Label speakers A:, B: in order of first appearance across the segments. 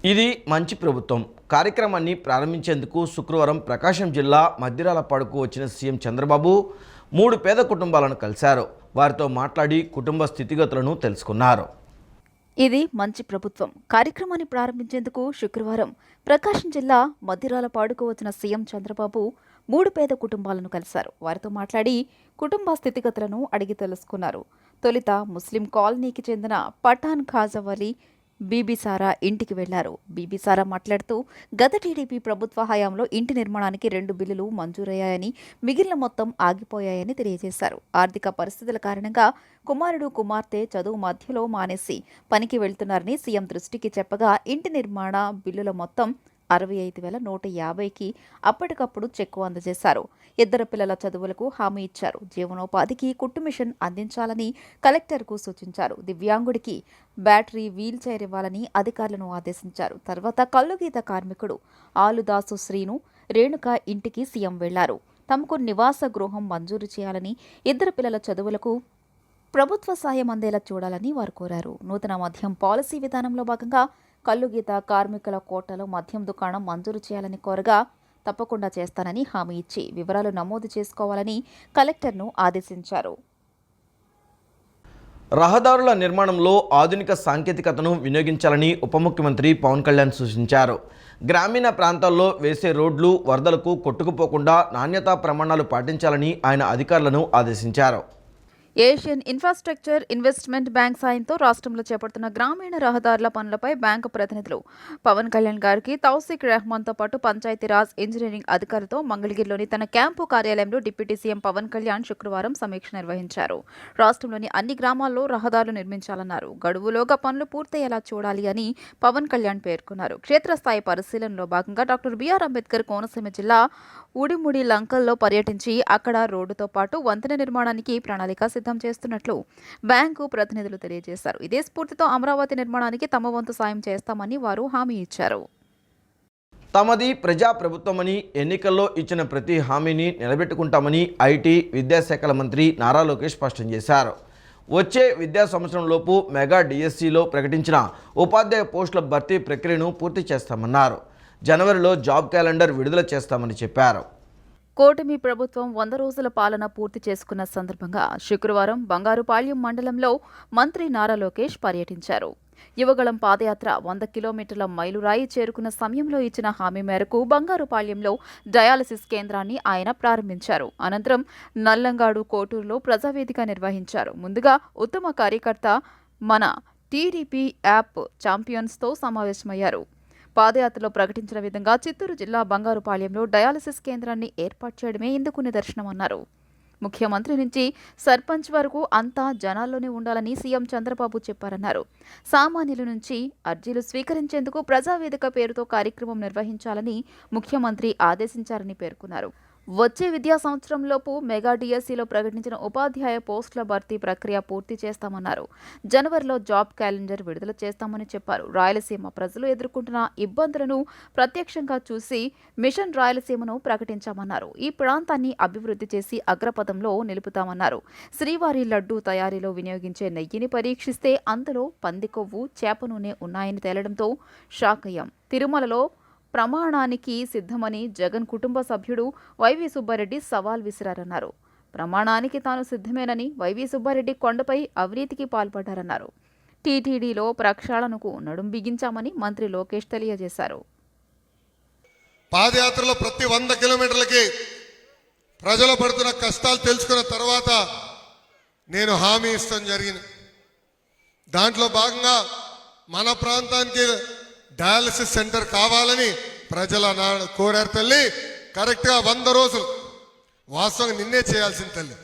A: ఇది మంచి ప్రభుత్వం కార్యక్రమాన్ని ప్రారంభించేందుకు శుక్రవారం ప్రకాశం జిల్లా మద్దిరాలపాడుకు వచ్చిన సీఎం చంద్రబాబు 3 పేద కుటుంబాలను కలిశారు. వారితో మాట్లాడి కుటుంబ స్థితిగతులను తెలుసుకున్నారు.
B: ఇది మంచి ప్రభుత్వం కార్యక్రమాన్ని ప్రారంభించేందుకు శుక్రవారం ప్రకాశం జిల్లా మద్దిరాలపాడుకు వచ్చిన సీఎం చంద్రబాబు 3 పేద కుటుంబాలను కలిశారు. వారితో మాట్లాడి కుటుంబ స్థితిగతులను అడిగి తెలుసుకున్నారు. తొలుత ముస్లిం కాలనీకి చెందిన పఠాన్ ఖాజావలి బీబీసారా ఇంటికి వెళ్లారు. బీబీసారా మాట్లాడుతూ గత టీడీపీ ప్రభుత్వ హయాంలో ఇంటి నిర్మాణానికి 2 బిల్లులు మంజూరయ్యాయని, మిగిలిన మొత్తం ఆగిపోయాయని తెలియజేశారు. ఆర్థిక పరిస్థితుల కారణంగా కుమారుడు కుమార్తె చదువు మధ్యలో మానేసి పనికి వెళ్తున్నారని సీఎం దృష్టికి చెప్పగా ఇంటి నిర్మాణ బిల్లుల మొత్తం 65,150కి అప్పటికప్పుడు చెక్కు అందజేశారు. 2 పిల్లల చదువులకు హామీ ఇచ్చారు. జీవనోపాధికి కుట్టు మిషన్ అందించాలని కలెక్టర్కు సూచించారు. దివ్యాంగుడికి బ్యాటరీ వీల్ చైర్ ఇవ్వాలని అధికారులను ఆదేశించారు. తర్వాత కల్లుగీత కార్మికుడు ఆలుదాసు శ్రీను రేణుక ఇంటికి సీఎం వెళ్లారు. తమకు నివాస గృహం మంజూరు చేయాలని, 2 పిల్లల చదువులకు ప్రభుత్వ సాయం అందేలా చూడాలని వారు కోరారు. నూతన మద్యం పాలసీ విధానంలో భాగంగా కల్లుగీత కార్మికుల కోటలో మద్యం దుకాణం మంజూరు చేయాలని కోరగా తప్పకుండా చేస్తానని హామీ ఇచ్చి వివరాలు నమోదు చేసుకోవాలని కలెక్టర్ను ఆదేశించారు.
A: రహదారుల నిర్మాణంలో ఆధునిక సాంకేతికతను వినియోగించాలని ఉప ముఖ్యమంత్రి పవన్ కళ్యాణ్ సూచించారు. గ్రామీణ ప్రాంతాల్లో వేసే రోడ్లు వరదలకు కొట్టుకుపోకుండా నాణ్యతా ప్రమాణాలు పాటించాలని ఆయన అధికారులను ఆదేశించారు.
B: ఏషియన్ ఇన్ఫ్రాస్ట్రక్చర్ ఇన్వెస్ట్మెంట్ బ్యాంక్ సాయంతో రాష్ట్రంలో చేపడుతున్న గ్రామీణ రహదారుల పనులపై బ్యాంకు ప్రతినిధులు పవన్ కళ్యాణ్ గారికి తౌసిక్ రెహమాన్తో పాటు పంచాయతీరాజ్ ఇంజనీరింగ్ అధికారులతో మంగళగిరిలోని తన క్యాంపు కార్యాలయంలో డిప్యూటీ సీఎం పవన్ కళ్యాణ్ శుక్రవారం సమీక్ష నిర్వహించారు. రాష్ట్రంలోని అన్ని గ్రామాల్లో రహదారులు నిర్మించాలన్నారు. గడువులోగా పనులు పూర్తయ్యేలా చూడాలి అని పవన్ కళ్యాణ్ పేర్కొన్నారు. క్షేత్రస్థాయి పరిశీలనలో భాగంగా డాక్టర్ బిఆర్ అంబేద్కర్ కోనసీమ జిల్లా ఉడిముడి లంకల్లో పర్యటించి అక్కడ రోడ్డుతో పాటు వంతెన నిర్మాణానికి ప్రణాళిక సిద్ధం చేస్తున్నట్లు బ్యాంకు ప్రతినిధులు తెలియజేశారు. ఇదే స్ఫూర్తితో అమరావతి నిర్మాణానికి తమ వంతు సాయం చేస్తామని వారు హామీ ఇచ్చారు.
A: తమది ప్రజా ప్రభుత్వమని, ఎన్నికల్లో ఇచ్చిన ప్రతి హామీని నిలబెట్టుకుంటామని ఐటీ విద్యాశాఖల మంత్రి నారా లోకేష్ స్పష్టం చేశారు. వచ్చే విద్యా సంవత్సరంలోపు మెగా డిఎస్సిలో ప్రకటించిన ఉపాధ్యాయ పోస్టుల భర్తీ ప్రక్రియను పూర్తి చేస్తామన్నారు. జనవరిలో జాబ్ క్యాలెండర్ విడుదల చేస్తామని చెప్పారు.
B: కూటమి ప్రభుత్వం 100 రోజుల పాలన పూర్తి చేసుకున్న సందర్భంగా శుక్రవారం బంగారుపాళ్యం మండలంలో మంత్రి నారా లోకేష్ పర్యటించారు. యువగళం పాదయాత్ర 100 కిలోమీటర్ల మైలురాయి చేరుకున్న సమయంలో ఇచ్చిన హామీ మేరకు బంగారుపాళ్యంలో డయాలసిస్ కేంద్రాన్ని ఆయన ప్రారంభించారు. అనంతరం నల్లంగాడు కోటూరులో ప్రజావేదిక నిర్వహించారు. ముందుగా ఉత్తమ కార్యకర్త మన టీడీపీ యాప్ ఛాంపియన్స్తో సమావేశమయ్యారు. పాదయాత్రలో ప్రకటించిన విధంగా చిత్తూరు జిల్లా బంగారుపాళ్యంలో డయాలసిస్ కేంద్రాన్ని ఏర్పాటు చేయడమే ఇందుకు నిదర్శనమన్నారు. ముఖ్యమంత్రి నుంచి సర్పంచ్ వరకు అంతా జనాల్లోనే ఉండాలని సీఎం చంద్రబాబు చెప్పారన్నారు. సామాన్యుల నుంచి అర్జీలు స్వీకరించేందుకు ప్రజావేదిక పేరుతో కార్యక్రమం నిర్వహించాలని ముఖ్యమంత్రి ఆదేశించారని పేర్కొన్నారు. వచ్చే విద్యా సంవత్సరంలోపు మెగా డిఎస్సిలో ప్రకటించిన ఉపాధ్యాయ పోస్టుల భర్తీ ప్రక్రియ పూర్తి చేస్తామన్నారు. జనవరిలో జాబ్ క్యాలెండర్ విడుదల చేస్తామని చెప్పారు. రాయలసీమ ప్రజలు ఎదుర్కొంటున్న ఇబ్బందులను ప్రత్యక్షంగా చూసి మిషన్ రాయలసీమను ప్రకటించామన్నారు. ఈ ప్రాంతాన్ని అభివృద్ధి చేసి అగ్రపథంలో నిలుపుతామన్నారు. శ్రీవారి లడ్డూ తయారీలో వినియోగించే నెయ్యిని పరీక్షిస్తే అందులో పంది కొవ్వు, చేప నూనె ఉన్నాయని తేలడంతో షాక్ అయ్యాం. తిరుమలలో ప్రమాణానికి సిద్ధమని జగన్ కుటుంబ సభ్యుడు వైవి సుబ్బారెడ్డి సవాల్ విసిరారన్నారు. ప్రమాణానికి తాను సిద్ధమేనని వైవి సుబ్బారెడ్డి కొండపై అవినీతికి పాల్పడ్డారన్నారు. టీటీడీలో ప్రక్షాళనకు నడుం బిగించామని మంత్రి లోకేష్ తెలియజేశారు.
C: పాదయాత్రలో ప్రతి 100 కిలోమీటర్లకి ప్రజలు పడుతున్న కష్టాలు తెలుసుకున్న తర్వాత నేను హామీ ఇస్తాను జరిగింది. దాంట్లో భాగంగా మన ప్రాంతానికి డయాలసిస్ సెంటర్ కావాలని ప్రజల కోరారు తల్లి. కరెక్ట్గా 100 రోజులు వాస్తవంగా నిన్నే చేయాల్సింది తల్లి.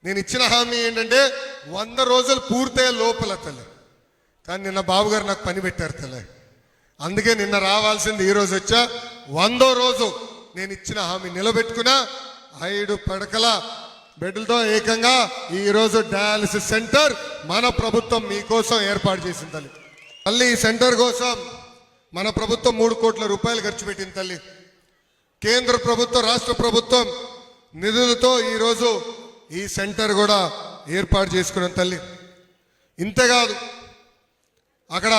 C: నేను ఇచ్చిన హామీ ఏంటంటే 100 రోజులు పూర్తయ్యే లోపల తల్లి. కానీ నిన్న బాబు గారు నాకు పని పెట్టారు తల్లి. అందుకే నిన్న రావాల్సింది ఈరోజు వచ్చా. 100వ రోజు నేను ఇచ్చిన హామీ నిలబెట్టుకున్నా. 5 పడకల బెడ్లతో ఏకంగా ఈరోజు డయాలసిస్ సెంటర్ మన ప్రభుత్వం మీకోసం ఏర్పాటు చేసింది తల్లి. మళ్ళీ ఈ సెంటర్ కోసం మన ప్రభుత్వం 3 కోట్ల రూపాయలు ఖర్చు పెట్టింది తల్లి. కేంద్ర ప్రభుత్వం, రాష్ట్ర ప్రభుత్వం నిధులతో ఈరోజు ఈ సెంటర్ కూడా ఏర్పాటు చేసుకున్నాం తల్లి. ఇంతేకాదు, అక్కడ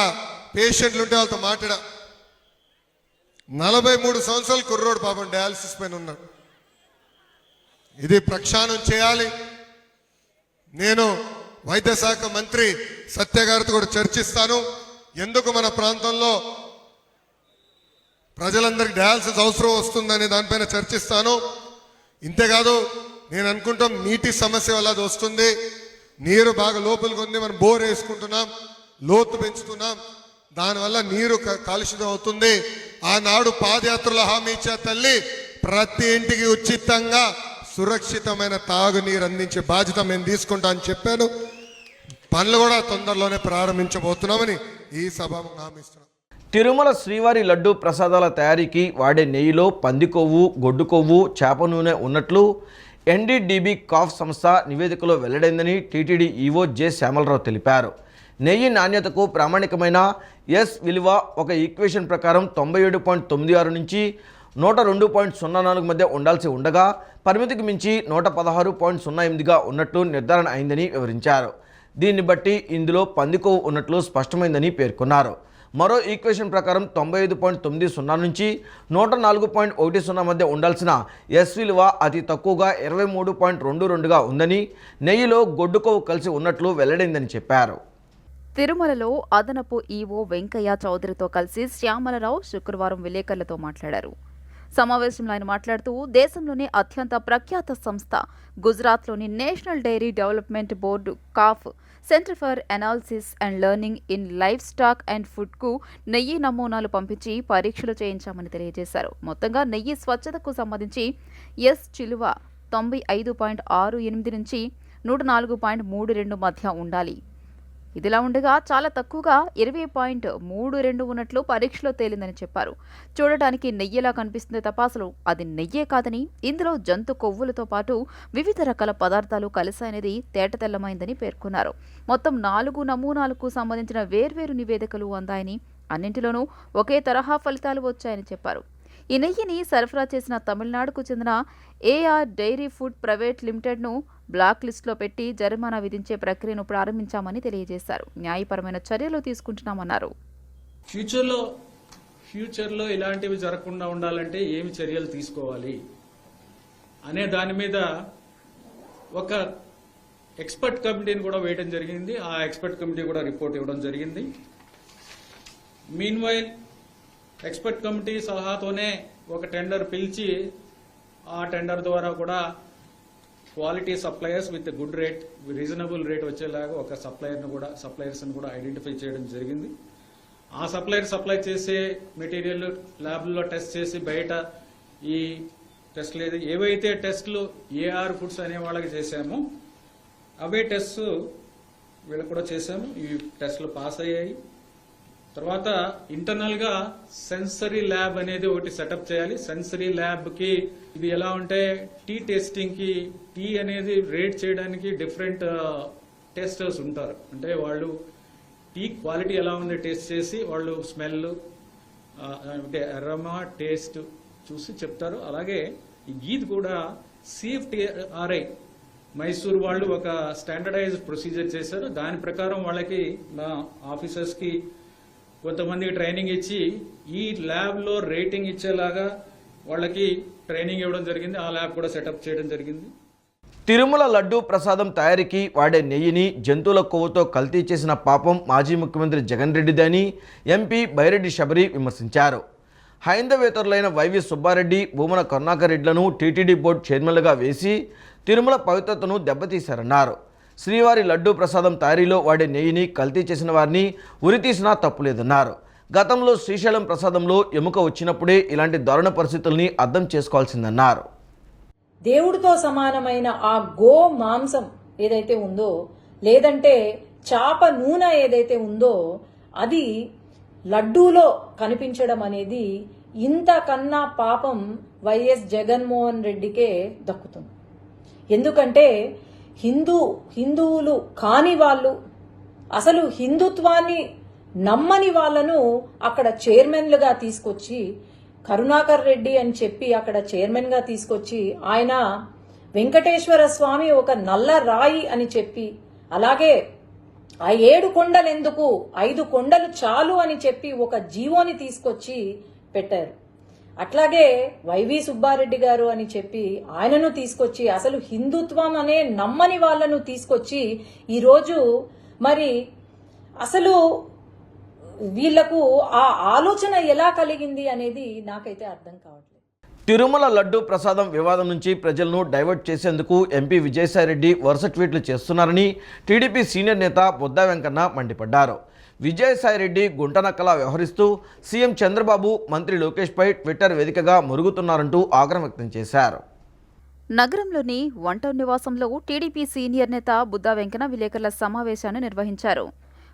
C: పేషెంట్లు ఉంటే వాళ్ళతో మాట్లాడా. 43 సంవత్సరాలు కుర్రోడు పాపం డయాలసిస్ పైన ఉన్నాడు. ఇది ప్రక్షాళన చేయాలి. నేను వైద్య శాఖ మంత్రి సత్య గారితో కూడా చర్చిస్తాను. ఎందుకు మన ప్రాంతంలో ప్రజలందరికీ డయాలసిస్ అవసరం వస్తుందనే దానిపైన చర్చిస్తాను. ఇంతేకాదు నేను అనుకుంటాం నీటి సమస్య వల్ల అది వస్తుంది. నీరు బాగా లోపలికి ఉంది, మనం బోర్ వేసుకుంటున్నాం, లోతు పెంచుతున్నాం, దానివల్ల నీరు కాలుష్యం అవుతుంది. ఆనాడు పాదయాత్రలో హామీ ఇచ్చే తల్లి ప్రతి ఇంటికి ఉచితంగా సురక్షితమైన తాగునీరు అందించే బాధ్యత మేము తీసుకుంటా అని చెప్పాను. పనులు కూడా తొందరలోనే ప్రారంభించబోతున్నామని ఈ సభాముఖంగా హామీ ఇస్తున్నాం.
A: తిరుమల శ్రీవారి లడ్డు ప్రసాదాల తయారీకి వాడే నెయ్యిలో పంది కొవ్వు, గొడ్డు కొవ్వు, చేప నూనె ఉన్నట్లు ఎన్డీడీబీ కాఫ్ సంస్థ నివేదికలో వెల్లడైందని టీటీడీ ఈవో జె శ్యామలరావు తెలిపారు. నెయ్యి నాణ్యతకు ప్రామాణికమైన ఎస్ విలువ ఒక ఈక్వేషన్ ప్రకారం 97.96 నుంచి 102.04 మధ్య ఉండాల్సి ఉండగా పరిమితికి మించి 116.08గా ఉన్నట్లు నిర్ధారణ అయిందని వివరించారు. దీన్ని బట్టి ఇందులో పందికొవ్వు ఉన్నట్లు స్పష్టమైందని పేర్కొన్నారు. మరో ఈక్వేషన్ ప్రకారం 95.90 నుంచి 104.10 మధ్య ఉండాల్సిన ఎస్ విలువ అతి తక్కువగా 23.22గా ఉందని, నెయ్యిలో గొడ్డు కొవ్వు కలిసి ఉన్నట్లు వెల్లడైందని చెప్పారు.
B: తిరుమలలో అదనపు ఈవో వెంకయ్య చౌదరితో కలిసి శ్యామలరావు శుక్రవారం విలేకరులతో మాట్లాడారు. సమావేశంలో ఆయన మాట్లాడుతూ దేశంలోనే అత్యంత ప్రఖ్యాత సంస్థ గుజరాత్లోని national dairy development board calf centre for analysis and learning in livestock and ఫుడ్కు నెయ్యి నమూనాలు పంపించి పరీక్షలు చేయించామని తెలియజేశారు. మొత్తంగా నెయ్యి స్వచ్ఛతకు సంబంధించి ఎస్ విలువ 95.68 నుంచి 104.32 మధ్య ఉండాలి. ఇదిలా ఉండగా చాలా తక్కువగా 20.32 ఉన్నట్లు పరీక్షలో తేలిందని చెప్పారు. చూడటానికి నెయ్యిలా కనిపిస్తుంది తప్ప అసలు అది నెయ్యే కాదని, ఇందులో జంతు కొవ్వులతో పాటు వివిధ రకాల పదార్థాలు కలిసాయనేది తేటతెల్లమైందని పేర్కొన్నారు. మొత్తం 4 నమూనాలకు సంబంధించిన వేర్వేరు నివేదికలు అందాయని, అన్నింటిలోనూ ఒకే తరహా ఫలితాలు వచ్చాయని చెప్పారు. ఈ నెయ్యిని సరఫరా చేసిన తమిళనాడుకు చెందిన ఏఆర్ డైరీ ఫుడ్ ప్రైవేట్ లిమిటెడ్ను బ్లాక్ లిస్టులో పెట్టి జరిమానా విధించే ప్రక్రియను ప్రారంభించామని తెలియజేశారు. న్యాయపరమైన చర్యలు తీసుకుంటున్నామన్నారు.
D: ఫ్యూచర్లో ఇలాంటివి జరగకుండా ఉండాలంటే ఏమి చర్యలు తీసుకోవాలి అనే దాని మీద ఒక ఎక్స్పర్ట్ కమిటీని కూడా వేయడం జరిగింది. ఆ ఎక్స్పర్ట్ కమిటీ కూడా రిపోర్ట్ ఇవ్వడం జరిగింది. మీన్వైల్ ఎక్స్పర్ట్ కమిటీ సలహాతోనే ఒక టెండర్ పిలిచి ఆ టెండర్ ద్వారా కూడా quality suppliers with good rate, reasonable rate వచ్చేలాగా ఒక సప్లయర్స్ని కూడా ఐడెంటిఫై చేయడం జరిగింది. ఆ సప్లై చేసే మెటీరియల్ ల్యాబ్లో టెస్ట్ చేసి బయట ఈ టెస్ట్లు ఏవైతే టెస్ట్లు ఏఆర్ ఫుడ్స్ అనే వాళ్ళకి చేశామో అవే టెస్ట్ వీళ్ళకి కూడా చేశాము. ఈ టెస్ట్లు పాస్ అయ్యాయి. తర్వాత ఇంటర్నల్ గా సెన్సరీ ల్యాబ్ అనేది ఒకటి సెటప్ చేయాలి. సెన్సరీ ల్యాబ్ కి ఇది ఎలా ఉంటే టీ టెస్టింగ్ కి టీ అనేది రేట్ చేయడానికి డిఫరెంట్ టెస్టర్స్ ఉంటారు. అంటే వాళ్ళు టీ క్వాలిటీ ఎలా ఉంది టెస్ట్ చేసి వాళ్ళు స్మెల్ అంటే అరోమా టేస్ట్ చూసి చెప్తారు. అలాగే ఈ గీత్ కూడా CFTRI మైసూర్ వాళ్ళు ఒక స్టాండర్డైజ్డ్ ప్రొసీజర్ చేశారు. దాని ప్రకారం వాళ్ళకి నా ఆఫీసర్స్ కి కొంతమంది ట్రైనింగ్ ఇచ్చి ఈ ల్యాబ్లో రేటింగ్ ఇచ్చేలాగా వాళ్ళకి ట్రైనింగ్ ఇవ్వడం జరిగింది. ఆ ల్యాబ్ కూడా సెటప్ చేయడం జరిగింది.
A: తిరుమల లడ్డు ప్రసాదం తయారీకి వాడే నెయ్యిని జంతువుల కొవ్వుతో కల్తీ చేసిన పాపం మాజీ ముఖ్యమంత్రి జగన్ రెడ్డిదని ఎంపీ బైరెడ్డి శబరి విమర్శించారు. హైందవేతరులైన వైవి సుబ్బారెడ్డి, భూమన కరుణాకర్ రెడ్డిలను టీటీడీ బోర్డు చైర్మన్లుగా వేసి తిరుమల పవిత్రతను దెబ్బతీశారన్నారు. శ్రీవారి లడ్డూ ప్రసాదం తయారీలో వాడే నెయ్యిని కల్తీ చేసిన వారిని ఉరితీసినా తప్పులేదన్నారు. గతంలో శ్రీశైలం ప్రసాదంలో ఎముక వచ్చినప్పుడే ఇలాంటి దారుణ పరిస్థితుల్ని అర్థం చేసుకోవాల్సిందన్నారు.
E: దేవుడితో సమానమైన ఆ గో మాంసం ఏదైతే ఉందో, లేదంటే చాప నూనె ఏదైతే ఉందో, అది లడ్డూలో కనిపించడం అనేది ఇంతకన్నా పాపం వైఎస్ జగన్మోహన్ రెడ్డికే దక్కుతుంది. ఎందుకంటే హిందువులు కాని వాళ్ళు, అసలు హిందుత్వాన్ని నమ్మని వాళ్ళను అక్కడ చైర్మన్లుగా తీసుకొచ్చి, కరుణాకర్ రెడ్డి అని చెప్పి అక్కడ చైర్మన్ గా తీసుకొచ్చి, ఆయన వెంకటేశ్వర స్వామి ఒక నల్ల రాయి అని చెప్పి, అలాగే ఆ 7 కొండలు ఎందుకు, 5 కొండలు చాలు అని చెప్పి ఒక జీవోని తీసుకొచ్చి పెట్టారు. అట్లాగే వైవి సుబ్బారెడ్డి గారు అని చెప్పి ఆయనను తీసుకొచ్చి అసలు హిందుత్వం అనే నమ్మని వాళ్ళను తీసుకొచ్చి ఈరోజు మరి అసలు వీళ్లకు ఆ ఆలోచన ఎలా కలిగింది అనేది నాకైతే అర్థం కావట్లేదు.
A: తిరుమల లడ్డూ ప్రసాదం వివాదం నుంచి ప్రజలను డైవర్ట్ చేసేందుకు ఎంపీ విజయసాయిరెడ్డి వరుస ట్వీట్లు చేస్తున్నారని టీడీపీ సీనియర్ నేత బుద్దా వెంకన్న మండిపడ్డారు. విజయసాయిరెడ్డి గుంటనక్కలా వ్యవహరిస్తూ సీఎం చంద్రబాబు, మంత్రి లోకేష్పై ట్విట్టర్ వేదికగా మురుగుతున్నారంటూ ఆగ్రహం వ్యక్తం చేశారు.
B: నగరంలోని వన్ టౌన్ నివాసంలో టీడీపీ సీనియర్ నేత బుద్దా వెంకన్న విలేకరుల సమావేశాన్ని నిర్వహించారు.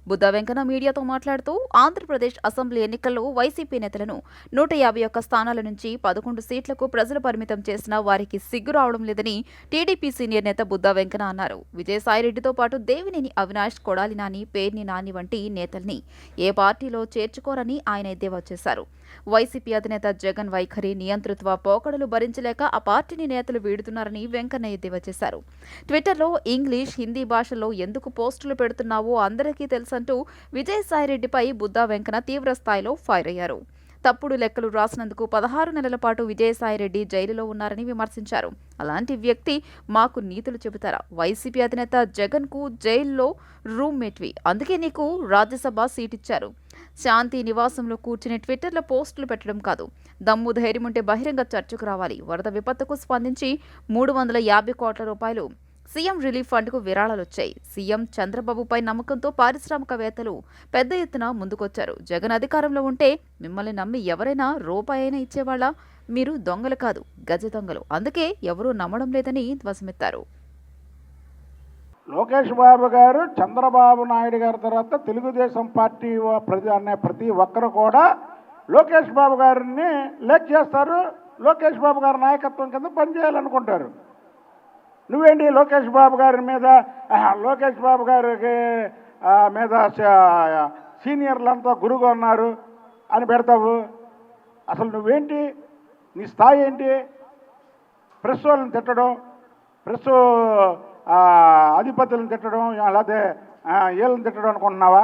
B: బుద్దా వెంకన్న మీడియాతో మాట్లాడుతూ ఆంధ్రప్రదేశ్ అసెంబ్లీ ఎన్నికల్లో వైసీపీ నేతలను 151 స్థానాల నుంచి 11 సీట్లకు ప్రజలు పరిమితం చేసినా వారికి సిగ్గు రావడం లేదని టీడీపీ సీనియర్ నేత బుద్దా వెంకన్న అన్నారు. విజయసాయిరెడ్డితో పాటు దేవినేని అవినాష్, కొడాలి నాని, పేర్ని నాని వంటి నేతల్ని ఏ పార్టీలో చేర్చుకోరని ఆయన ఎద్దేవా చేశారు. వైసీపీ అధినేత జగన్ వైఖరి, నియంతృత్వ పోకడలు భరించలేక ఆ పార్టీని నేతలు వీడుతున్నారని వెంకన్న ఎద్దేవా చేశారు. ట్విట్టర్లో ఇంగ్లీష్, హిందీ భాషల్లో ఎందుకు పోస్టులు పెడుతున్నావో అందరికీ తెలుసంటూ విజయసాయిరెడ్డిపై బుద్దా వెంకన్న తీవ్ర స్థాయిలో ఫైర్ అయ్యారు. తప్పుడు లెక్కలు రాసినందుకు 16 నెలల పాటు విజయసాయిరెడ్డి జైలులో ఉన్నారని విమర్శించారు. అలాంటి వ్యక్తి మాకు నీతులు చెబుతారా? వైసీపీ అధినేత జగన్ కు జైల్లో రూమ్మేట్వి, అందుకే నీకు రాజ్యసభ సీట్ ఇచ్చారు. శాంతి నివాసంలో కూర్చుని ట్విట్టర్లో పోస్టులు పెట్టడం కాదు, దమ్ము ధైర్యం ఉంటే బహిరంగ చర్చకు రావాలి. వరద విపత్తుకు స్పందించి 350 కోట్ల రూపాయలు సీఎం రిలీఫ్ ఫండ్కు విరాళాలొచ్చాయి. సీఎం చంద్రబాబుపై నమ్మకంతో పారిశ్రామికవేత్తలు పెద్ద ఎత్తున ముందుకొచ్చారు. జగన్ అధికారంలో ఉంటే మిమ్మల్ని నమ్మి ఎవరైనా రూపాయైనా ఇచ్చేవాళ్ళ? మీరు దొంగలు కాదు, గజ దొంగలు, అందుకే ఎవరూ నమ్మడం లేదని ధ్వసమెత్తారు.
F: లోకేష్ బాబు గారు చంద్రబాబు నాయుడు గారి తర్వాత తెలుగుదేశం పార్టీ ప్రతి ఒక్కరు కూడా లోకేష్ బాబు గారిని లేక్ చేస్తారు. లోకేష్ బాబు గారి నాయకత్వం కింద పనిచేయాలనుకుంటారు. నువ్వేంటి లోకేష్ బాబు గారి మీద, లోకేష్ బాబు గారికి మీద సీనియర్లంతా గురుగా ఉన్నారు అని పెడతావు? అసలు నువ్వేంటి, నీ స్థాయి ఏంటి? ప్రెస్ వాళ్ళని తిట్టడం, ప్రెస్ అధిపతులను తిట్టడం, లేకపోతే వీళ్ళని తిట్టడం అనుకుంటున్నావా?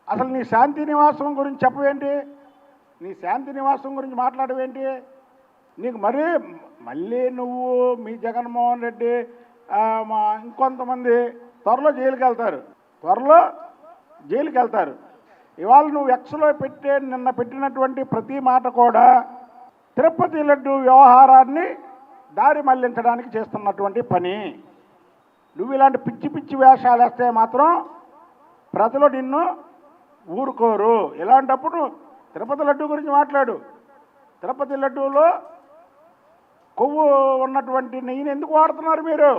F: అసలు నీ శాంతి నివాసం గురించి చెప్పవేంటి? నీ శాంతి నివాసం గురించి మాట్లాడవేంటి? నీకు మళ్ళీ నువ్వు, మీ జగన్మోహన్ రెడ్డి, ఇంకొంతమంది త్వరలో జైలుకి వెళ్తారు. ఇవాళ నువ్వు ఎక్స్లో నిన్న పెట్టినటువంటి ప్రతి మాట కూడా తిరుపతి లడ్డు వ్యవహారాన్ని దారి మళ్లించడానికి చేస్తున్నటువంటి పని. నువ్వు ఇలాంటి పిచ్చి పిచ్చి వేషాలు వేస్తే మాత్రం ప్రజలు నిన్ను ఊరుకోరు. ఇలాంటప్పుడు తిరుపతి లడ్డు గురించి మాట్లాడు. తిరుపతి లడ్డూలో కొవ్వు ఉన్నటువంటి నెయ్యిని ఎందుకు వాడుతున్నారు మీరు?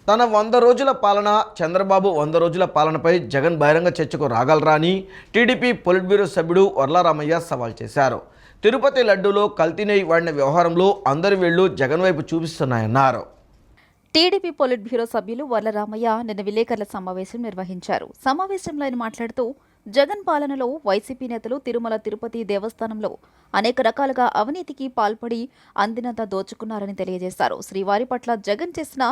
A: తన 100 రోజుల పాలన, చంద్రబాబు 100 రోజుల పాలనపై జగన్ బహిరంగ చర్చకు రాగలరా అని టీడీపీ పొలిట్ బ్యూరో సభ్యుడు వర్లారామయ్య సవాల్ చేశారు. తిరుపతి లడ్డూలో కల్తీ నెయ్యి వాడిన వ్యవహారంలో అందరి వేళ్లు జగన్ వైపు చూపిస్తున్నాయన్నారు.
B: టీడీపీ పొలిట్ బ్యూరో సభ్యులు వర్లరామయ్య నిన్న విలేకరుల సమావేశం నిర్వహించారు. సమావేశంలో ఆయన మాట్లాడుతూ జగన్ పాలనలో వైసీపీ నేతలు తిరుమల తిరుపతి దేవస్థానంలో అనేక రకాలుగా అవినీతికి పాల్పడి అందినంత దోచుకున్నారని తెలియజేశారు. శ్రీవారి పట్ల జగన్ చేసిన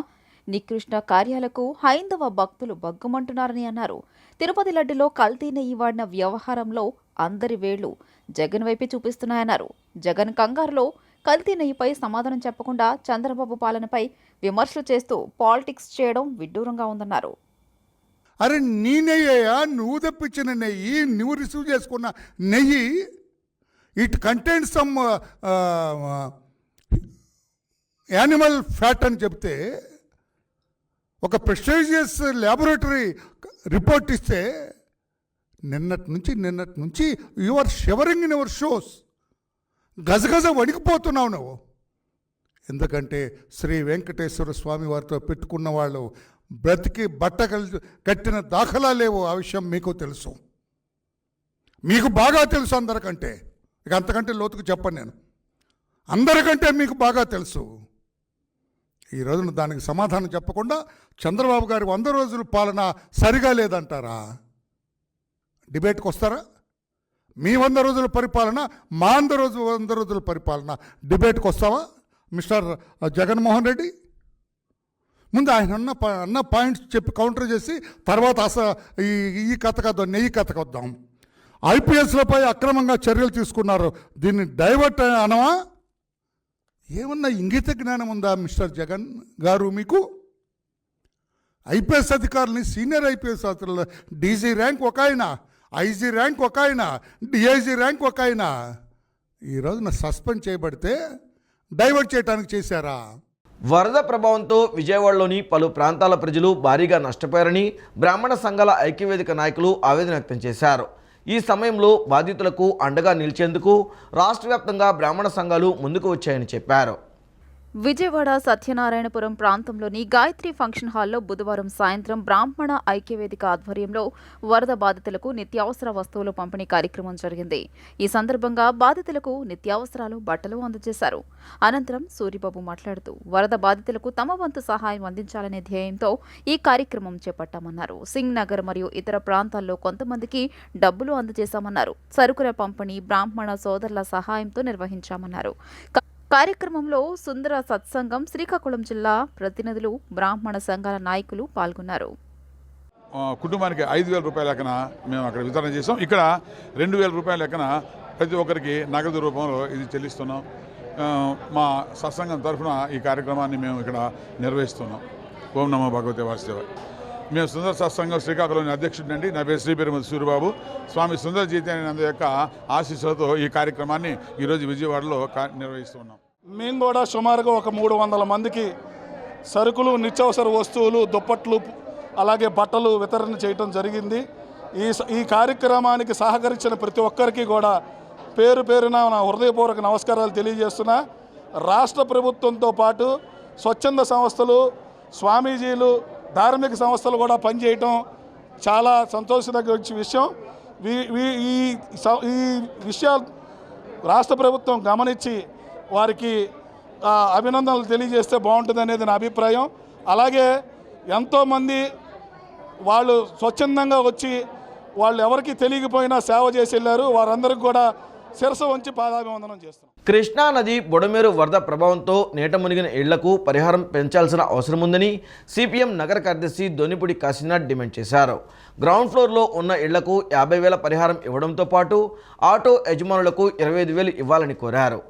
B: నికృష్ట కార్యాలకు హైందవ భక్తులు బగ్గుమంటున్నారని అన్నారు. తిరుపతి లడ్డులో కల్తీ నెయ్యి వాడిన వ్యవహారంలో అందరి వేళ్లు జగన్ వైపే చూపిస్తున్నాయన్నారు. జగన్ కంగారులో కల్తీ నెయ్యిపై సమాధానం చెప్పకుండా చంద్రబాబు పాలనపై విమర్శలు చేస్తూ పాలిటిక్స్ చేయడం విడ్డూరంగా ఉందన్నారు.
G: అరే నీ నెయ్యా, నువ్వు తెప్పించిన నెయ్యి, నువ్వు రిసీవ్ చేసుకున్న నెయ్యి, it contains some animal fat అని చెప్తే ఒక ప్రెస్టీజియస్ ల్యాబొరేటరీ రిపోర్ట్ ఇస్తే నిన్నటి నుంచి you are shivering in your shoes. గజగజ వణికిపోతున్నావు నువ్వు. ఎందుకంటే శ్రీ వెంకటేశ్వర స్వామి వారితో పెట్టుకున్న వాళ్ళు బ్రతికి బట్ట కట్టిన దాఖలా లేవు. ఆ విషయం మీకు తెలుసు, మీకు బాగా తెలుసు అందరికంటే. ఇక అంతకంటే లోతుకు చెప్పను నేను. అందరికంటే మీకు బాగా తెలుసు. ఈ రోజున దానికి సమాధానం చెప్పకుండా చంద్రబాబు గారి 100 రోజుల పాలన సరిగా లేదంటారా? డిబేట్కి వస్తారా? మీ 100 రోజుల పరిపాలన, మా 100 రోజుల పరిపాలన డిబేట్కి వస్తావా మిస్టర్ జగన్మోహన్ రెడ్డి? ముందు ఆయన అన్న పాయింట్స్ చెప్పి కౌంటర్ చేసి తర్వాత ఈ కథకు వద్దాం, నెయ్యి కథకు వద్దాం. ఐపీఎస్లపై అక్రమంగా చర్యలు తీసుకున్నారు, దీన్ని డైవర్ట్ అనవా? ఏమన్నా ఇంగిత జ్ఞానం ఉందా మిస్టర్ జగన్ గారు మీకు? ఐపీఎస్ అధికారులని, సీనియర్ ఐపీఎస్ అధికారులు, డీజీ ర్యాంక్ ఒక ఆయన, ఐజీ ర్యాంక్ ఒక ఆయన, డిఐజీ ర్యాంక్ ఒక ఆయన ఈరోజున సస్పెండ్ చేయబడితే డైవర్ట్ చేయడానికి చేశారా?
A: వరద ప్రభావంతో విజయవాడలోని పలు ప్రాంతాల ప్రజలు భారీగా నష్టపోయారని బ్రాహ్మణ సంఘాల ఐక్యవేదిక నాయకులు ఆవేదన వ్యక్తం చేశారు. ఈ సమయంలో బాధితులకు అండగా నిలిచేందుకు రాష్ట్ర వ్యాప్తంగా బ్రాహ్మణ సంఘాలు ముందుకు వచ్చాయని చెప్పారు.
B: విజయవాడ సత్యనారాయణపురం ప్రాంతంలోని గాయత్రి ఫంక్షన్ హాల్లో బుధవారం సాయంత్రం బ్రాహ్మణ ఐక్యవేదిక ఆధ్వర్యంలో వరద బాధితులకు నిత్యావసర వస్తువులు పంపిణీ కార్యక్రమం జరిగింది. ఈ సందర్భంగా బాధితులకు నిత్యావసరాలు, బట్టలు అందజేశారు. అనంతరం సూరిబాబు మాట్లాడుతూ వరద బాధితులకు తమ వంతు సహాయం అందించాలనే ధ్యేయంతో ఈ కార్యక్రమం చేపట్టామన్నారు. సింగ్ నగర్ మరియు ఇతర ప్రాంతాల్లో కొంతమందికి డబ్బులు అందజేశామన్నారు. సరుకుల పంపిణీ బ్రాహ్మణ సోదరుల సహాయంతో నిర్వహించామన్నారు. కార్యక్రమంలో సుందర సత్సంగం, శ్రీకాకుళం జిల్లా ప్రతినిధులు, బ్రాహ్మణ సంఘాల నాయకులు పాల్గొన్నారు.
H: కుటుంబానికి 5,000 రూపాయల లెక్కన మేము అక్కడ వితరణ చేసాం. ఇక్కడ 2,000 రూపాయల లెక్కన ప్రతి ఒక్కరికి నగదు రూపంలో ఇది చెల్లిస్తున్నాం. మా సత్సంగం తరఫున ఈ కార్యక్రమాన్ని మేము ఇక్కడ నిర్వహిస్తున్నాం. ఓం నమో భగవతే వాసుదేవ. మేము సుందర సత్సంగం శ్రీకాకుళం అధ్యక్షుడినండి. నా పేరు శ్రీ పెరుమతి సూరిబాబు. స్వామి సుందర చైతన్యానంద యొక్క ఆశీస్సులతో ఈ కార్యక్రమాన్ని ఈరోజు విజయవాడలో నిర్వహిస్తున్నాం.
I: మేము కూడా సుమారుగా ఒక 300 మందికి సరుకులు, నిత్యావసర వస్తువులు, దుప్పట్లు, అలాగే బట్టలు వితరణ చేయటం జరిగింది. ఈ కార్యక్రమానికి సహకరించిన ప్రతి ఒక్కరికి కూడా పేరు పేరున నా హృదయపూర్వక నమస్కారాలు తెలియజేస్తున్నా. రాష్ట్ర ప్రభుత్వంతో పాటు స్వచ్ఛంద సంస్థలు, స్వామీజీలు, ధార్మిక సంస్థలు కూడా పనిచేయటం చాలా సంతోషదగ్గ విషయం. ఈ విషయాలు రాష్ట్ర ప్రభుత్వం గమనించి వారికి అభినందనలు తెలియజేస్తే బాగుంటుంది అనేది నా అభిప్రాయం. అలాగే ఎంతోమంది వాళ్ళు స్వచ్ఛందంగా వచ్చి వాళ్ళు ఎవరికి తెలియకపోయినా సేవ చేసి వెళ్ళారు. వారందరికీ కూడా శిరస్సు వంచి పాదాభివందనం చేస్తున్నాం.
A: కృష్ణా నది బుడమేరు వరద ప్రభావంతో నీట మునిగిన ఇళ్లకు పరిహారం పెంచాల్సిన అవసరం ఉందని సిపిఎం నగర కార్యదర్శి దొనిపూడి కాశీనాథ్ డిమాండ్ చేశారు. గ్రౌండ్ ఫ్లోర్లో ఉన్న ఇళ్లకు 50,000 పరిహారం ఇవ్వడంతో పాటు ఆటో యజమానులకు 25,000 ఇవ్వాలని కోరారు.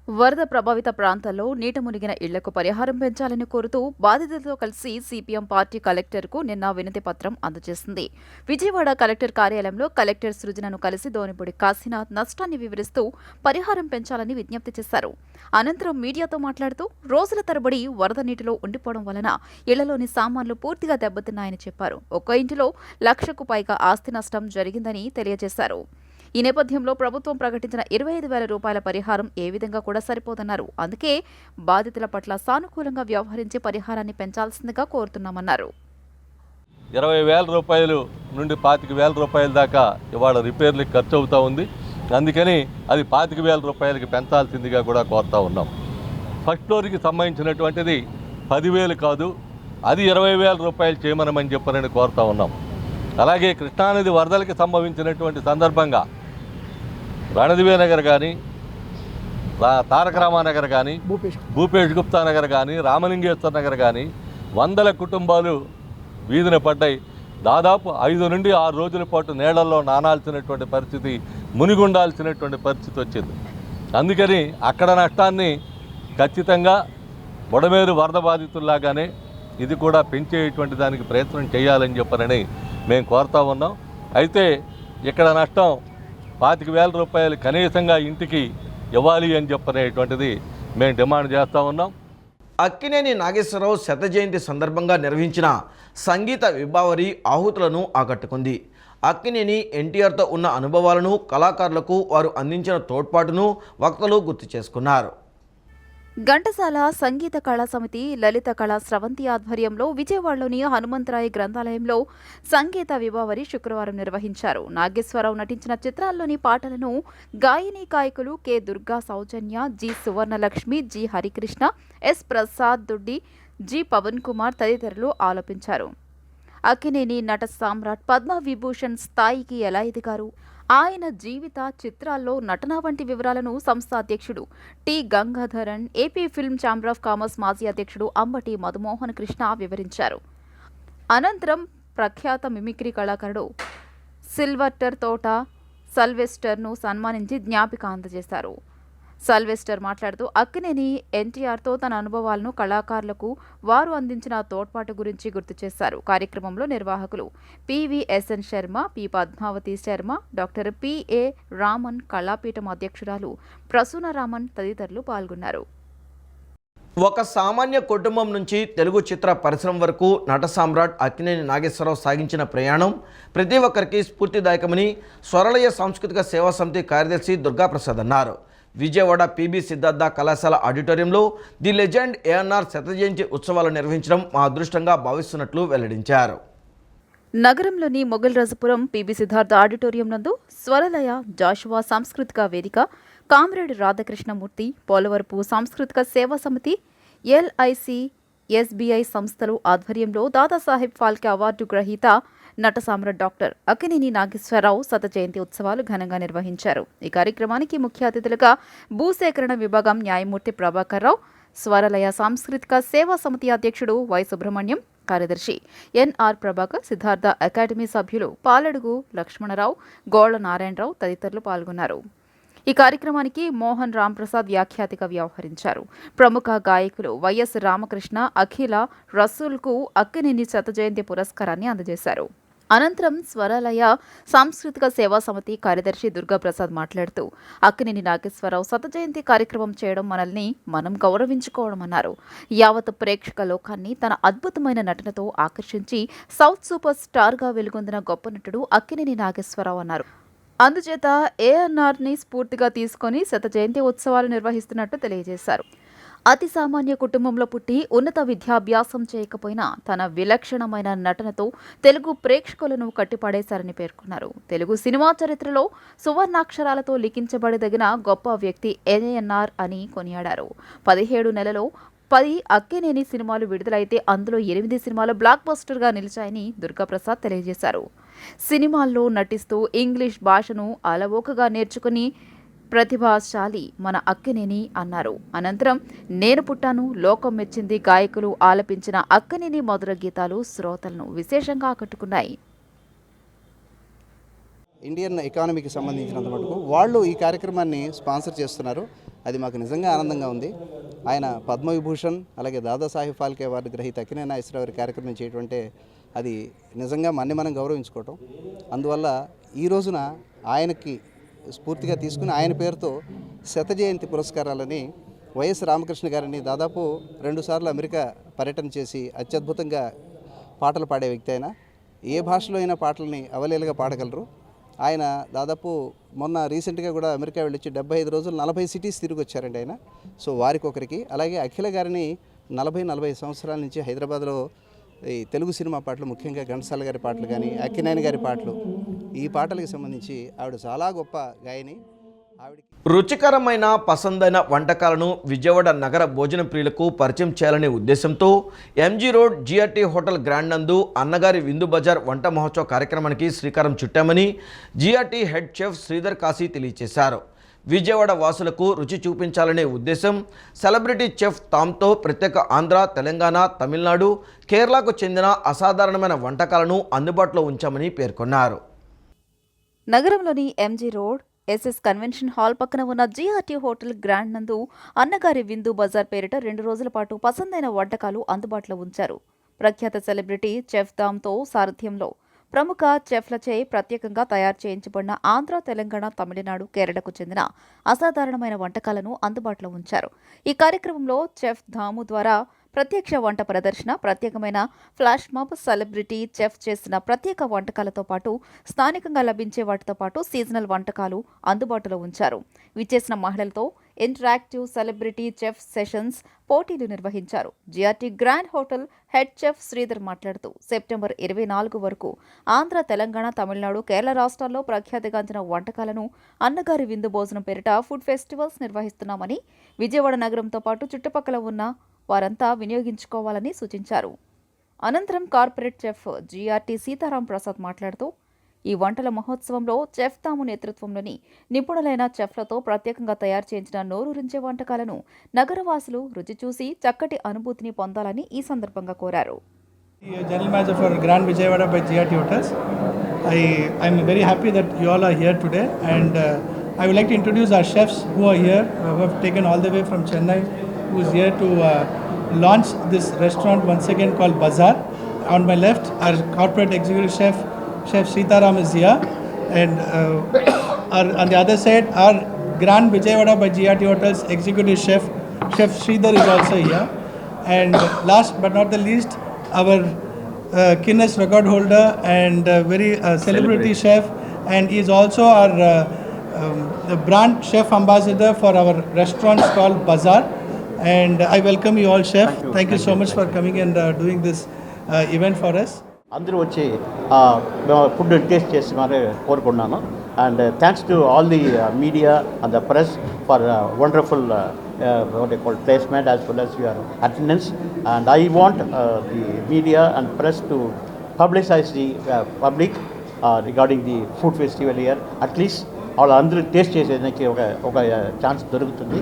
B: వరద ప్రభావిత ప్రాంతాల్లో నీట మునిగిన ఇళ్లకు పరిహారం పెంచాలని కోరుతూ బాధితులతో కలిసి సిపిఎం పార్టీ కలెక్టర్కు నిన్న వినతి పత్రం అందజేసింది. విజయవాడ కలెక్టర్ కార్యాలయంలో కలెక్టర్ సృజనను కలిసి దోనిపూడి కాశీనాథ్ నష్టాన్ని వివరిస్తూ పరిహారం పెంచాలని విజ్ఞప్తి చేశారు. అనంతరం మీడియాతో మాట్లాడుతూ రోజుల తరబడి వరద నీటిలో ఉండిపోవడం వలన ఇళ్లలోని సామాన్లు పూర్తిగా దెబ్బతిన్నాయని చెప్పారు. ఒక్క ఇంటిలో 1,00,000కు పైగా ఆస్తి నష్టం జరిగిందని తెలియజేశారు. ఈ నేపథ్యంలో ప్రభుత్వం ప్రకటించిన 25,000 రూపాయల పరిహారం ఏ విధంగా కూడా సరిపోదన్నారు. అందుకే బాధితుల పట్ల సానుకూలంగా వ్యవహరించి పరిహారాన్ని పెంచాల్సిందిగా కోరుతున్నామన్నారు.
J: 20,000 రూపాయలు నుండి 25,000 రూపాయల దాకా ఇవాళ రిపేర్లకు ఖర్చు అవుతూ ఉంది. అందుకని అది 25,000 రూపాయలకి పెంచాల్సిందిగా కూడా కోరుతా ఉన్నాం. ఫస్ట్ ఫ్లోర్కి సంబంధించినటువంటిది 10,000 కాదు, అది 20,000 రూపాయలు చేయమనమని చెప్పనని కోరుతా ఉన్నాం. అలాగే కృష్ణానది వరదలకి సంభవించినటువంటి సందర్భంగా రణదివే నగర్ కానీ, తారక రామానగర్ కానీ, భూపేష్ గుప్తా నగర్ కానీ, రామలింగేశ్వర నగర్ కానీ 100 కుటుంబాలు వీధిన పడ్డాయి. దాదాపు 5 నుండి 6 రోజుల పాటు నీళ్లలో నానాల్సినటువంటి పరిస్థితి, మునిగుండాల్సినటువంటి పరిస్థితి వచ్చింది. అందుకని అక్కడ నష్టాన్ని ఖచ్చితంగా బుడమేరు వరద బాధితుల్లాగానే ఇది కూడా పెంచేటువంటి దానికి ప్రయత్నం చేయాలని చెప్పనని మేము కోరుతా ఉన్నాం. అయితే ఇక్కడ నష్టం 25,000 రూపాయలు కనీసంగా ఇంటికి ఇవ్వాలి అని చెప్పనేటువంటిది మేము డిమాండ్ చేస్తూ ఉన్నాం.
A: అక్కినేని నాగేశ్వరరావు శత జయంతి సందర్భంగా నిర్వహించిన సంగీత విభావరి ఆహుతులను ఆకట్టుకుంది. అక్కినేని ఎన్టీఆర్తో ఉన్న అనుభవాలను, కళాకారులకు వారు అందించిన తోడ్పాటును వక్తలు గుర్తు చేసుకున్నారు.
B: ఘంటసాల సంగీత కళా సమితి, లలిత కళా స్రవంతి ఆధ్వర్యంలో విజయవాడలోని హనుమంతరాయ గ్రంథాలయంలో సంగీత విభావరి శుక్రవారం నిర్వహించారు. నాగేశ్వరరావు నటించిన చిత్రాల్లోని పాటలను గాయని గాయకులు K Durga Soujanya, G Suvarnalakshmi, G Harikrishna, S Prasad Duddi, G Pavan Kumar తదితరులు ఆలపించారు. అక్కినేని నట సామ్రాట్ పద్మ విభూషణ్ స్థాయికి ఎలా ఎదిగారు, ఆయన జీవిత చిత్రాల్లో నటన వంటి వివరాలను సంస్థ అధ్యక్షుడు T Gangadharan, AP film chamber of commerce మాజీ అధ్యక్షుడు అంబటి మధుమోహన్ కృష్ణ వివరించారు. అనంతరం ప్రఖ్యాత మిమిక్రీ కళాకారుడు సిల్వర్టర్ తోట సల్వెస్టర్ను సన్మానించి జ్ఞాపిక అందజేశారు. సల్వెస్టర్ మాట్లాడుతూ అక్కినేని ఎన్టీఆర్తో తన అనుభవాలను కళాకారులకు వారు అందించిన తోడ్పాటు గురించి గుర్తు చేశారు. కార్యక్రమంలో నిర్వాహకులు PVSN Sharma, P Padmavathi Sharma, doctor PA Raman, కళాపీఠం అధ్యక్షురాలు ప్రసూన రామన్ తదితరులు పాల్గొన్నారు.
A: ఒక సామాన్య కుటుంబం నుంచి తెలుగు చిత్ర పరిశ్రమ వరకు నట సామ్రాట్ అక్కినేని నాగేశ్వరరావు సాగించిన ప్రయాణం ప్రతి ఒక్కరికి స్ఫూర్తిదాయకమని స్వరలయ సాంస్కృతిక సేవా సమితి కార్యదర్శి దుర్గాప్రసాద్ అన్నారు. విజయవాడ పిబి సిద్ధార్థ కళాశాల ఆడిటోరియంలో ది లెజెండ్ ఏఎన్ఆర్ శత జయంతి ఉత్సవాలు నిర్వహించడం మా అదృష్టంగా భావిస్తున్నట్లు వెల్లడించారు.
B: నగరంలోని మొగల్రాజపురం పిబి సిద్ధార్థ ఆడిటోరియం నందు స్వరలయ జాషువా సాంస్కృతిక వేదిక, కామ్రేడ్ రాధాకృష్ణమూర్తి, పోలవరపు సాంస్కృతిక సేవా సమితి, ఎల్ఐసి, ఎస్బీఐ సంస్థలు ఆధ్వర్యంలో దాదాసాహెబ్ ఫాల్కే అవార్డు గ్రహీత నట సామ్రాట్ డాక్టర్ అక్కినేని నాగేశ్వరరావు శత జయంతి ఉత్సవాలు ఘనంగా నిర్వహించారు. ఈ కార్యక్రమానికి ముఖ్య అతిథులుగా భూసేకరణ విభాగం న్యాయమూర్తి ప్రభాకర్ రావు, స్వరలయ సాంస్కృతిక సేవా సమితి అధ్యక్షుడు వై సుబ్రహ్మణ్యం, కార్యదర్శి ఎన్ఆర్ ప్రభాకర్, సిద్ధార్థ అకాడమీ సభ్యులు పాలడుగు లక్ష్మణరావు, గోళ్ల నారాయణరావు తదితరులు పాల్గొన్నారు. ఈ కార్యక్రమానికి మోహన్ రాంప్రసాద్ వ్యాఖ్యాతిగా వ్యవహరించారు. ప్రముఖ గాయకులు వైఎస్ రామకృష్ణ, అఖిల, రసూల్కు అక్కినేని శత జయంతి పురస్కారాన్ని అందజేశారు. అనంతరం స్వరలయ సాంస్కృతిక సేవా సమితి కార్యదర్శి దుర్గాప్రసాద్ మాట్లాడుతూ అక్కినేని నాగేశ్వరరావు శత జయంతి కార్యక్రమం చేయడం మనల్ని మనం గౌరవించుకోవడమన్నారు. యావత్ ప్రేక్షక లోకాన్ని తన అద్భుతమైన నటనతో ఆకర్షించి సౌత్ సూపర్ స్టార్గా వెలుగొందిన గొప్ప నటుడు అక్కినేని నాగేశ్వరరావు అన్నారు. అందుచేత ఏఎన్ఆర్ని స్ఫూర్తిగా తీసుకొని శత జయంతి ఉత్సవాలు నిర్వహిస్తున్నట్టు తెలియజేశారు. అతి సామాన్య కుటుంబంలో పుట్టి ఉన్నత విద్యాభ్యాసం చేయకపోయినా తన విలక్షణమైన నటనతో తెలుగు ప్రేక్షకులను కట్టిపడేశారని పేర్కొన్నారు. తెలుగు సినిమా చరిత్రలో సువర్ణాక్షరాలతో లిఖించబడదగిన గొప్ప వ్యక్తి ఏఎన్ఆర్ అని కొనియాడారు. 17 నెలలో 10 అక్కినేని సినిమాలు విడుదలైతే అందులో 8 సినిమాలు బ్లాక్ బస్టర్గా నిలిచాయని దుర్గాప్రసాద్ తెలియజేశారు. సినిమాల్లో నటిస్తూ ఇంగ్లీష్ భాషను అలవోకగా నేర్చుకుని ప్రతిభాశాలి మన అక్కినేని అన్నారు. అనంతరం నేను పుట్టాను, లోకం మెచ్చింది గాయకులు ఆలపించిన అక్కినేని మధుర గీతాలు శ్రోతలను విశేషంగా ఆకట్టుకున్నాయి.
K: ఇండియన్ ఎకానమీకి సంబంధించినంత మటుకు వాళ్ళు ఈ కార్యక్రమాన్ని స్పాన్సర్ చేస్తున్నారు. అది మాకు నిజంగా ఆనందంగా ఉంది. ఆయన పద్మవిభూషణ్ అలాగే దాదాసాహెబ్ ఫాల్కే అవార్డు గ్రహీత అక్కినేని నాగేశ్వరరావు కార్యక్రమం చేయడం అంటే అది నిజంగా మనం గౌరవించుకోవటం. అందువల్ల ఈ రోజున ఆయనకి స్ఫూర్తిగా తీసుకుని ఆయన పేరుతో శత జయంతి పురస్కారాలని వైఎస్ రామకృష్ణ గారిని దాదాపు 2 సార్లు అమెరికా పర్యటన చేసి అత్యద్భుతంగా పాటలు పాడే వ్యక్తి. ఆయన ఏ భాషలో అయినా పాటల్ని అవలీలగా పాడగలరు. ఆయన దాదాపు మొన్న రీసెంట్గా కూడా అమెరికా వెళ్ళొచ్చి 75 రోజులు 40 సిటీస్ తిరిగి వచ్చారండి ఆయన. సో వారికి ఒకరికి, అలాగే అఖిల గారిని 40 సంవత్సరాల నుంచి హైదరాబాద్లో ఈ తెలుగు సినిమా పాటలు, ముఖ్యంగా ఘంటసాల గారి పాటలు కానీ అక్కినేని గారి పాటలు, ఈ పాటలకు సంబంధించి ఆవిడ చాలా గొప్ప గాయని.
A: రుచికరమైన పసందైన వంటకాలను విజయవాడ నగర భోజన ప్రియులకు పరిచయం చేయాలనే ఉద్దేశంతో MG road GRT hotel grand నందు అన్నగారి విందు బజార్ వంట మహోత్సవ కార్యక్రమానికి శ్రీకారం చుట్టామని GRT head chef Sridhar Kashi తెలియజేశారు. విజయవాడ వాసులకు రుచి చూపించాలనే ఉద్దేశం సెలబ్రిటీ చెఫ్ తామ్తో ప్రత్యేక ఆంధ్ర, తెలంగాణ, తమిళనాడు, కేరళకు చెందిన అసాధారణమైన వంటకాలను అందుబాటులో ఉంచామని పేర్కొన్నారు.
B: నగరంలోని MG road SS convention hall పక్కన ఉన్న జిఆర్టీ హోటల్ గ్రాండ్ నందు అన్నగారి విందు బజార్ పేరిట 2 రోజుల పాటు పసందైన వంటకాలు అందుబాటులో ఉంచారు. ప్రఖ్యాత సెలబ్రిటీ చెఫ్ దామ్తో సారథ్యంలో ప్రముఖ చెఫ్లచే ప్రత్యేకంగా తయారు చేయించబడిన ఆంధ్ర, తెలంగాణ, తమిళనాడు, కేరళకు చెందిన అసాధారణమైన వంటకాలను అందుబాటులో ఉంచారు. ఈ కార్యక్రమంలో చెఫ్ ధాము ద్వారా ప్రత్యక్ష వంట ప్రదర్శన, ప్రత్యేకమైన ఫ్లాష్ మాబ్, సెలబ్రిటీ చెఫ్ చేసిన ప్రత్యేక వంటకాలతో పాటు స్థానికంగా లభించే వాటితో పాటు సీజనల్ వంటకాలు అందుబాటులో ఉంచారు. విచ్చేసిన మహిళలతో ఇంటరాక్టివ్ సెలబ్రిటీ చెఫ్ సెషన్స్ పోటీలు నిర్వహించారు. GRT grand hotel head chef Sridhar మాట్లాడుతూ సెప్టెంబర్ 24 వరకు ఆంధ్ర, తెలంగాణ, తమిళనాడు, కేరళ రాష్ట్రాల్లో ప్రఖ్యాతిగాంచిన వంటకాలను అన్నగారి విందు భోజనం పేరిట ఫుడ్ ఫెస్టివల్స్ నిర్వహిస్తున్నామని, విజయవాడ నగరంతో పాటు చుట్టుపక్కల ఉన్న వారంతా వినియోగించుకోవాలని సూచించారు. అనంతరం corporate chef GRT Sitaram Prasad మాట్లాడుతూ ఈ వంటల మహోత్సవంలో చెఫ్ తాము నేతృత్వంలోని నిపుణులైన చెఫ్లతో ప్రత్యేకంగా తయారు చేయించిన నోరూరించే వంటకాలను నగరవాసులు రుచి చూసి చక్కటి అనుభూతిని పొందాలని ఈ సందర్భంగా కోరారు.
L: General Manager for Grand Vijayawada by GRT Hotels. I'm very happy that you all are here today, and I would like to introduce our chefs who are here, who have taken all the way from Chennai, who is here to launch this restaurant once again called Bazaar. On my left, our corporate executive chef, Chef Sitaram is here, and on the other side, our Grand Vijayawada by GRT Hotels executive chef, Chef Sridhar is also here, and last but not the least, our Guinness record holder and very celebrity chef, and he is also our the brand chef ambassador for our restaurant called Bazaar. And I welcome you all, chef. Thank you so much for coming and doing this event for us.
M: అందరూ వచ్చి food taste చేసి మరి కోరుకున్నాను. And thanks to all the media and the press for wonderful what they call placement as well as your attendance, and I want the media and press to publicize the public regarding the food festival here. At least వాళ్ళందరూ taste చేసేదానికి ఒక chance దొరుకుతుంది.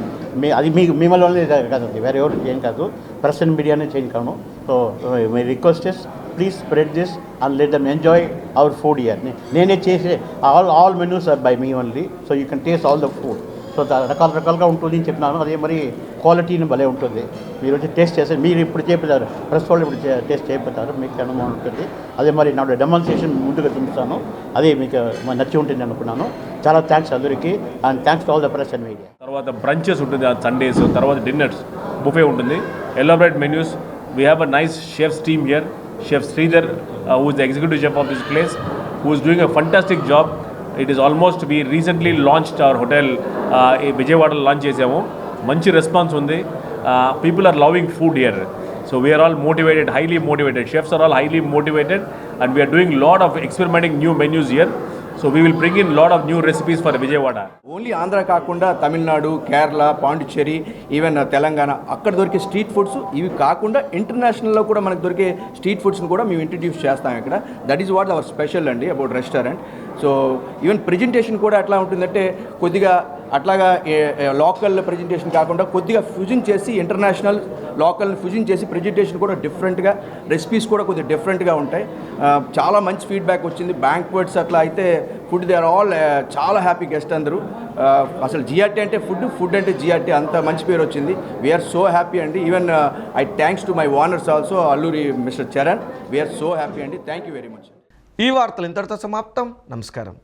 M: అది మిమ్మల్ని వల్లే కాదండి, వేరే ఎవరు ఏం కాదు, ప్రెస్ అండ్ మీడియానే చేయం కాను. So my request is please spread this and let them enjoy our food here. నేనే చేసే all menus are by me only, so you can taste all the food. So రకాలుగా ఉంటుంది అని చెప్పినాను. అదే మరి క్వాలిటీని భలే ఉంటుంది. మీరు వచ్చి టేస్ట్ చేస్తే మీరు ఇప్పుడు చేపుతారు, ప్రెస్ వాళ్ళు ఇప్పుడు టేస్ట్ చేయబోతారు, మీకు అనుభవం ఉంటుంది. అదే మరి నా డెమాన్స్ట్రేషన్ ముందుగా చూపిస్తాను, అదే మీకు నచ్చి ఉంటుంది అనుకున్నాను. చాలా థ్యాంక్స్ అందరికీ, and thanks to all the press and media.
N: తర్వాత బ్రంచెస్ ఉంటుంది సండేస్, తర్వాత డిన్నర్స్, బుఫే ఉంటుంది, elaborate menus. We have a nice chefs team here. Chef Sridhar who is the executive chef of this place, who is doing a fantastic job. It is almost, we recently launched our hotel Vijayawada launch చేసాము. మంచి response ఉంది. People are loving food here. So we are all motivated, highly motivated. Chefs are all highly motivated, and we are doing lot of experimenting new menus here. So we will bring in lot of new recipes for Vijayawada.
O: Only Andhra కాకుండా Tamil Nadu, Kerala, Pondicherry, even Telangana అక్కడ దొరికే street foods ఇవి కాకుండా ఇంటర్నేషనల్లో కూడా మనకు దొరికే street ఫుడ్స్ని కూడా మేము ఇంట్రడ్యూస్ చేస్తాం ఇక్కడ. That is what our special అండి about restaurant. So even presentation కూడా ఎట్లా ఉంటుందంటే కొద్దిగా అట్లాగా లోకల్ ప్రెజెంటేషన్ కాకుండా కొద్దిగా ఫ్యూజన్ చేసి ఇంటర్నేషనల్ లోకల్ని ఫ్యూజన్ చేసి ప్రెజెంటేషన్ కూడా డిఫరెంట్గా, రెసిపీస్ కూడా కొద్దిగా డిఫరెంట్గా ఉంటాయి. చాలా మంచి ఫీడ్బ్యాక్ వచ్చింది. బ్యాంక్వెట్స్ అట్లా అయితే ఫుడ్ దే ఆర్ ఆల్ చాలా హ్యాపీ గెస్ట్ అందరూ. అసలు జిఆర్టీ అంటే ఫుడ్ అంటే జిఆర్టీ అంత మంచి పేరు వచ్చింది. వీఆర్ సో హ్యాపీ అండి. Even I thanks to my owners also, Alluri mister Charan. We're so happy అండి. Thank you very much.
A: ఈ వార్తలు ఇంతటితో సమాప్తం. నమస్కారం.